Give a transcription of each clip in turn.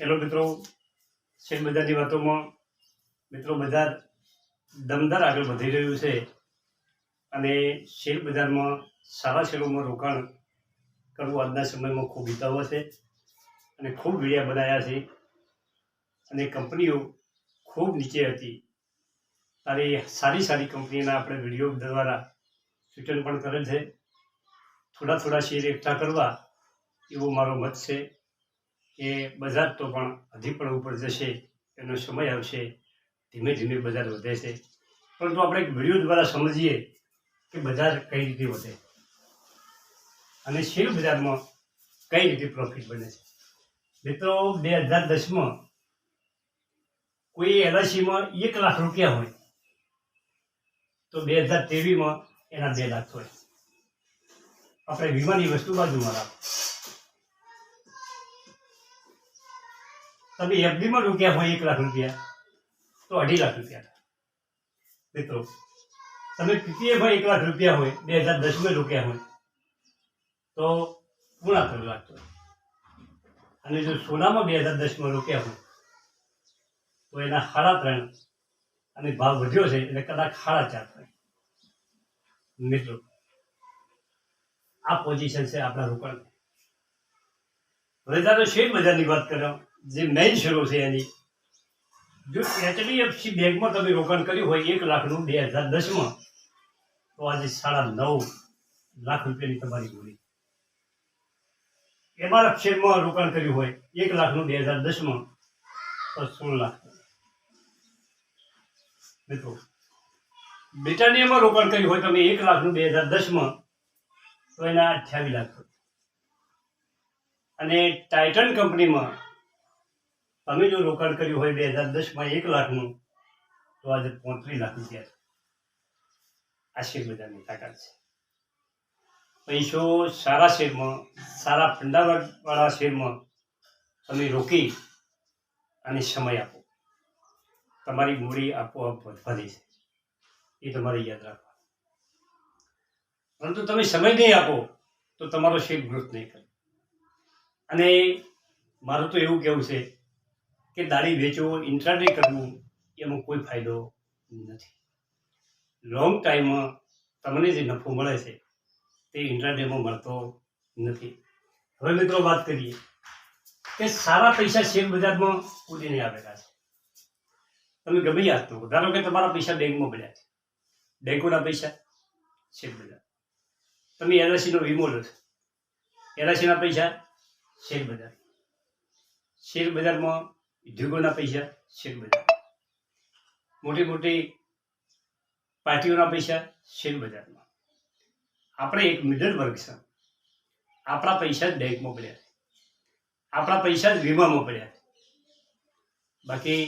Hello મિત્રો, share બજારની વાતોમાં મિત્રો બજાર દમદાર આગળ વધી રહ્યું છે અને શેર બજારમાં સારા શેરોમાં રોકાણ કરવું આજના સમયમાં ખૂબ હિતાવહ છે અને ખૂબ વિડિયા બનાવ્યા છે અને કંપનીઓ ખૂબ નીચે હતી ત્યારે સારી કંપનીના આપણે વિડીયો દ્વારા સૂચન પણ કરેલ છે. થોડા શેર એકઠા કરવા એવો મારો મત છે કે બજાર તો પણ હજી પણ ઉપર જશે, એનો સમય આવશે, ધીમે ધીમે બજાર વધે છે. પરંતુ આપણે એક વિડીયો દ્વારા સમજીએ કે બજાર કઈ રીતે વધે અને શેર બજારમાં કઈ રીતે પ્રોફિટ બને છે. મિત્રો 2010માં કોઈ એલઆઈસીમાં 1 લાખ રૂપિયા હોય તો 2023માં એના 2 લાખ હોય. આપણે વીમાની વસ્તુ બાજુમાં રાખો. તમે એફડીમાં રોક્યા હોય 1 લાખ રૂપિયા તો 2.5 લાખ રૂપિયા થાય. મિત્રો તમે પીપીએફમાં 1 લાખ રૂપિયા હોય 2010માં રોક્યા હોય તો 3.5 લાખ થાય. અને જો સોનામાં 2010માં રોક્યા હોય તો એના 3.5 અને ભાવ વધ્યો છે એટલે કદાચ 4.5 થાય. મિત્રો આ પોઝિશન છે આપણા રોકાણ. હવે જ્યારે શેર બજારની વાત કરો, જે મેઇન શેરો છે એની, જો એચડીએફસી બેંકમાં તમે રોકાણ કર્યું હોય 1 લાખનું 2010માં તો આજે 9.5 લાખ રૂપિયાની તમારી મૂડી. એમાં શેરમાં રોકાણ કર્યું હોય 1 લાખનું 2010માં તો 16 લાખ. મિત્રો બ્રિટાનિયામાં રોકાણ કર્યું હોય તમે 1 લાખનું 2010માં તો એના 28 લાખ. અને ટાઇટન કંપનીમાં તમે જો રોકાણ કર્યું હોય 2010માં 1 લાખનું તો આજે 35 લાખ રૂપિયા. આ શેર બજારની તાકાત છે. પૈસો સારા શેરમાં, સારા ફંડાવાળા શેરમાં તમે રોકી અને સમય આપો, તમારી મૂડી આપોઆપ વધવા દે છે. એ તમારે યાદ રાખવા. પરંતુ તમે સમય નહીં આપો તો તમારો શેર ગ્રોથ નહીં કરે. અને મારું તો એવું કહેવું છે કે દાડી વેચવો, ઇન્ટ્રાડે કરવું એમાં કોઈ ફાયદો નથી. લોંગ ટાઈમમાં તમને જે નફો મળે છે તે ઇન્ટ્રાડેમાં મળતો નથી. હવે મિત્રો વાત કરીએ કે સારા પૈસા શેર બજારમાં ઉડીને આવેલા છે. તમે ગમે યાદ કરો, ધારો કે તમારા પૈસા બેંકમાં પડ્યા છે, બેંકોના પૈસા શેર બજાર. તમે એલઆઈસીનો વીમો લો છો, એલઆઈસીના પૈસા શેર બજાર. શેર બજારમાં ઉદ્યોગોના પૈસા શેર બજાર. મોટી પાર્ટીઓના પૈસા શેર બજારમાં. આપણે એક મિડલ વર્ગ છે, આપણા પૈસા જ બેંકમાં પડ્યા છે, આપણા પૈસા જ વીમામાં પડ્યા છે. બાકી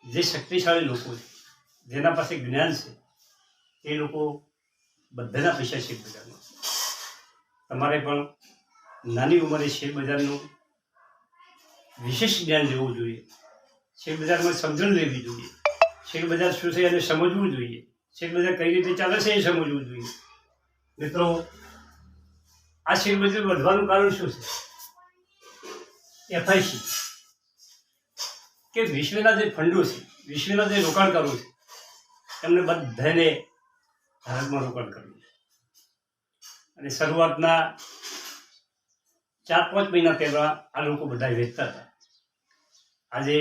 જે શક્તિશાળી લોકો છે, જેના પાસે જ્ઞાન છે, એ લોકો બધાના પૈસા શેર બજારમાં. તમારે પણ નાની ઉંમરે શેર બજારનું વિશેષ જ્ઞાન લેવું જોઈએ. શેર બજારમાં સમજણ લેવી જોઈએ. શેર બજાર શું છે એને સમજવું જોઈએ. શેર બજાર કઈ રીતે ચાલે છે એ સમજવું જોઈએ. મિત્રો આ શેર બજાર વધવાનું કારણ શું છે? એફઆઈસી કે વિશ્વના જે ફંડો છે, વિશ્વના જે રોકાણકારો છે, એમને બધાને ભારતમાં રોકાણ કરવું છે. અને શરૂઆતના 4-5 મહિના પહેલા આ લોકો બધા વેચતા હતા. આજે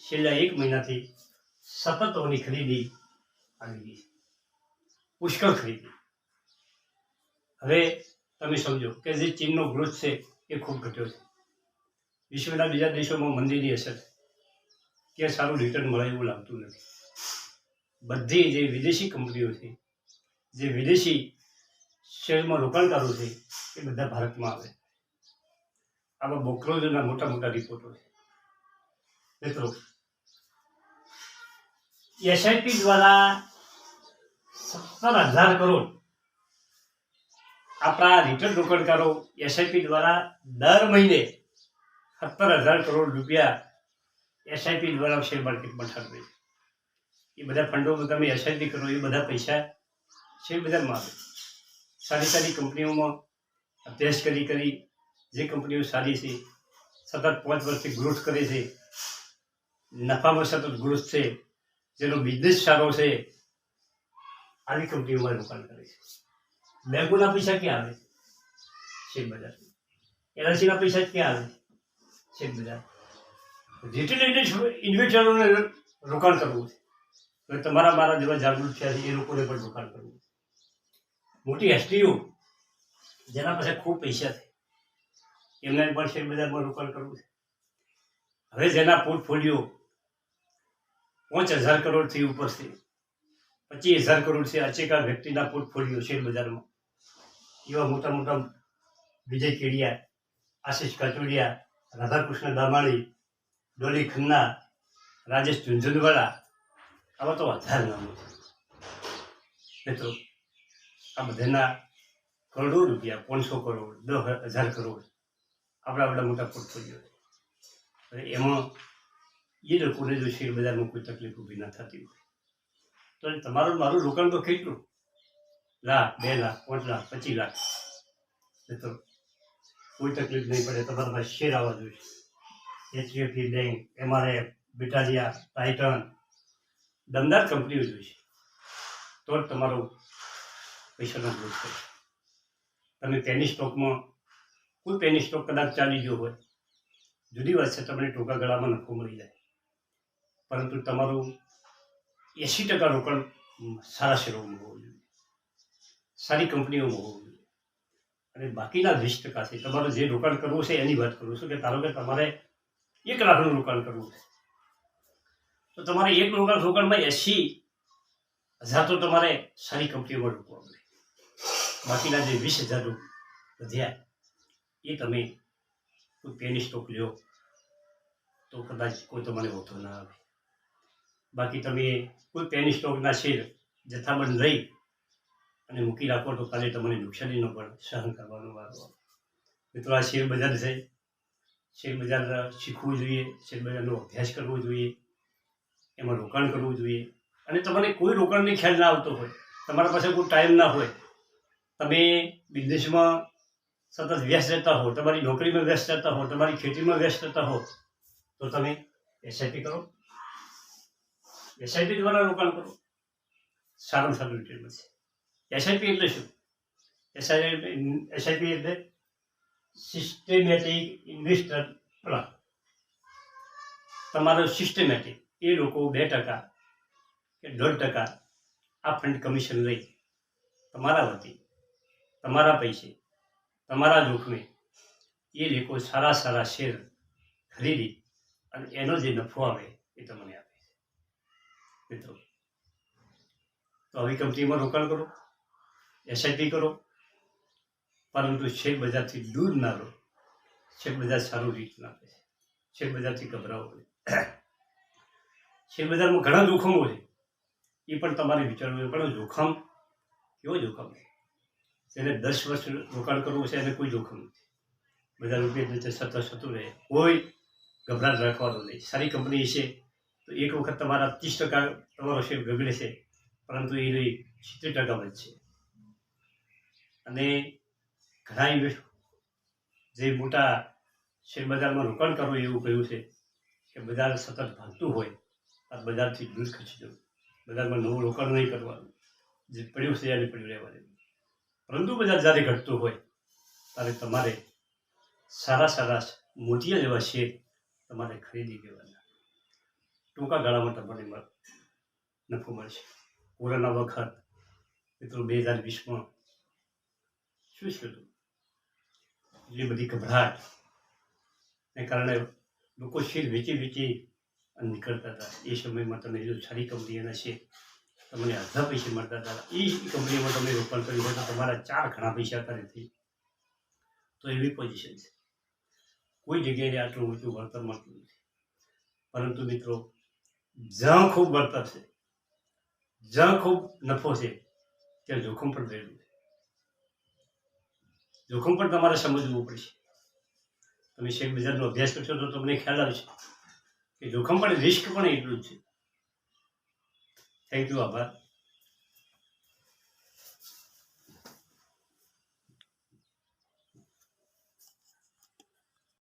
છેલ્લા 1 મહિનાથી સતત ઓની ખરીદી આવી ગઈ છે, પુષ્કળ ખરીદી. હવે તમે સમજો કે જે ચીનનો ગ્રોથ છે એ ખૂબ ઘટ્યો છે. વિશ્વના બીજા દેશોમાં મંદીની અસર છે, કે સારું રિટર્ન મળે એવું લાગતું નથી. બધી જે વિદેશી કંપનીઓ છે, જે વિદેશી શેરમાં રોકાણકારો છે, એ બધા ભારતમાં આવે. આવા બ્રોકરેજના મોટા રિપોર્ટો છે. મિત્રો એસઆઈપી દ્વારા 17,000 કરોડ આપણા રિટેલ રોકાણકારો એસઆઈપી દ્વારા દર મહિને 17,000 કરોડ રૂપિયા એસઆઈપી દ્વારા શેર માર્કેટમાં ઠાલવે છે. એ બધા ફંડોમાં તમે એસઆઈપી કરો, એ બધા પૈસા શેર બજારમાં આવે. સારી કંપનીઓમાં અભ્યાસ કરી જે કંપનીઓ સારી છે, સતત 5 વર્ષથી ગ્રોથ કરે છે, નફામાં સતત ગ્રોથ છે, જેનો બિઝનેસ સારો છે, આવી કંપનીઓમાં રોકાણ કરે છે. બેંકોના પૈસા ક્યાં આવે? શેર બજાર. એલઆઈસીના પૈસા ક્યાં આવે? શેર બજાર. રિટેલ ઇન્વેસ્ટરોને રોકાણ કરવું છે. તો તમારા મારા જેવા જાગૃત થયા છે એ લોકોને પણ રોકાણ કરવું છે. મોટી હસ્તીઓ જેના પાસે ખૂબ પૈસા છે એમને પણ શેર બજારમાં રોકાણ કરવું છે. હવે જેના પોર્ટફોલિયો 5,000 કરોડથી ઉપર છે, 25,000 કરોડ છે, અચેકા વ્યક્તિના પોર્ટફોલિયો શેર બજારમાં, એવા મોટા મોટા વિજય કેડિયા, આશિષ કાચોડિયા, રાધાકૃષ્ણ દામાણી, ડોલી ખન્ના, રાજેશ ઝુંઝુનવાલા, આવા તો 1000 નામો છે. મિત્રો આ બધાના કરોડો રૂપિયા, 500 કરોડ, 10,000 કરોડ આપણા મોટા પોર્ટફોલિયો છે. અને એમાં એ લોકોને જો શેર બજારમાં કોઈ તકલીફ ઊભી ના થતી હોય તો તમારું મારું રોકાણ તો કેટલું? લાખ, 2 લાખ, 5 લાખ, 25 લાખ. તો કોઈ તકલીફ નહીં પડે. તમારા પાસે શેર આવવા જોઈએ. એચડીએફસી બેંક, એમઆરએફ, બિટાલિયા, ટાઇટન, દમદાર કંપનીઓ જોઈશે તો જ તમારો પૈસાનો ગ્રોથ થશે. તમે પેની સ્ટોકમાં કોઈ પેની સ્ટોક કદાચ ચાલી ગયો હોય, જુદી વાત છે, તમને ટૂંકા ગાળામાં નફો મળી જાય, પરંતુ તમારું 80% રોકાણ સારા શેરોમાં હોવું જોઈએ, સારી કંપનીઓમાં હોવું જોઈએ. અને બાકીના 20% છે તમારે જે રોકાણ કરવું છે એની વાત કરું છું. કે ધારો કે તમારે 1 લાખનું રોકાણ કરવું છે તો તમારે 1 લાખ રોકાણમાં 80,000 તો તમારે સારી કંપનીઓમાં રોકવા પડે. બાકીના જે 20,000 વધ્યા એ તમે કોઈ પેની સ્ટોક લ્યો તો કદાચ કોઈ તમારે ઓછો ના આવે. બાકી તમે કોઈ પેની સ્ટોકના શેર જથ્થાબંધ રહી અને મૂકી રાખો તો કાલે તમને નુકસાનીનો પણ સહન કરવાનો વારો આવે. મિત્રો આ શેર બજાર છે. શેર બજાર શીખવું જોઈએ, શેર બજારનો અભ્યાસ કરવો જોઈએ, એમાં રોકાણ કરવું જોઈએ. અને તમને કોઈ રોકાણની ખ્યાલ ના આવતો હોય, તમારા પાસે કોઈ ટાઈમ ના હોય, તમે બિઝનેસમાં સતત વ્યસ્ત રહેતા હો, તમારી નોકરીમાં વ્યસ્ત રહેતા હો, તમારી ખેતીમાં વ્યસ્ત રહેતા હો, તો તમે એસઆઈપી કરો. એસઆઈપી દ્વારા રોકાણ કરો, સારામાં સારું રિટર્ન મળશે. એસઆઈપી એટલે શું? એસઆઈપી એટલે સિસ્ટેમેટિક ઇન્વેસ્ટર પ્લાન. તમારો સિસ્ટેમેટિક એ લોકો 2% કે 1.5% આ ફંડ કમિશન લઈ તમારા વતી, તમારા પૈસે, તમારા જોખમે એ લોકો સારા સારા શેર ખરીદી અને એનો જે નફો આવે એ તમને આપે છે. મિત્રો તો આવી કંપનીમાં રોકાણ કરો, એસઆઈપી કરો, પરંતુ શેર બજારથી દૂર ના રહો. શેર બજાર સારું રિટર્ન આપે છે. શેર બજારથી ગભરાવો નહીં. શેર બજારમાં ઘણા જોખમો છે, એ પણ તમારે વિચારવું. પણ જોખમ કેવો જોખમ છે? જેને 10 વર્ષ રોકાણ કરવું છે એને કોઈ જોખમ નથી. બધા રૂપિયા રીતે સતત થતું રહે, કોઈ ગભરાટ રાખવાનો નહીં. સારી કંપની છે તો એક વખત તમારા 30% તમારો શેર ગગડે છે, પરંતુ એ 70% વધશે. અને ઘણા જે મોટા શેર બજારમાં રોકાણ કરવું એવું કહ્યું છે કે બજાર સતત ભાગતું હોય આ બજારથી દૂર ખસી જવું, બજારમાં નવું રોકાણ નહીં કરવાનું, જે પડ્યું છે એને પડ્યું રહેવાનું. પરંતુ બજાર જ્યારે ઘટતું હોય ત્યારે તમારે સારા સારા મોતિયા જેવા શેર તમારે ખરીદી લેવાના. ટૂંકા ગાળામાં તમને નફો મળશે. કોરોના વખત મિત્રો 2020માં શું થયું? એટલી બધી ગભરાટને કારણે લોકો શેર વેચી નીકળતા હતા. એ સમયમાં તમે જો સારી કંપનીઓના શેર તમને અડધા પૈસે મળતા હતા, એ કંપનીમાં તમે રોકાણ કર્યું હોય તો તમારા 4 ગણા પૈસા કરે થઈ. તો એવી પોઝિશન છે. કોઈ જગ્યાએ આટલું ઊંચું વળતર મળતું નથી. પરંતુ મિત્રો જ્યાં ખૂબ વળતર છે, જ્યાં ખૂબ નફો છે, ત્યાં જોખમ પણ રહેલું છે. જોખમ પણ તમારે સમજવું પડશે. તમે શેર બજારનો અભ્યાસ કરશો તો તમને ખ્યાલ આવશે કે જોખમ પણ, રિસ્ક પણ એટલું જ છે. Thank you. આભાર.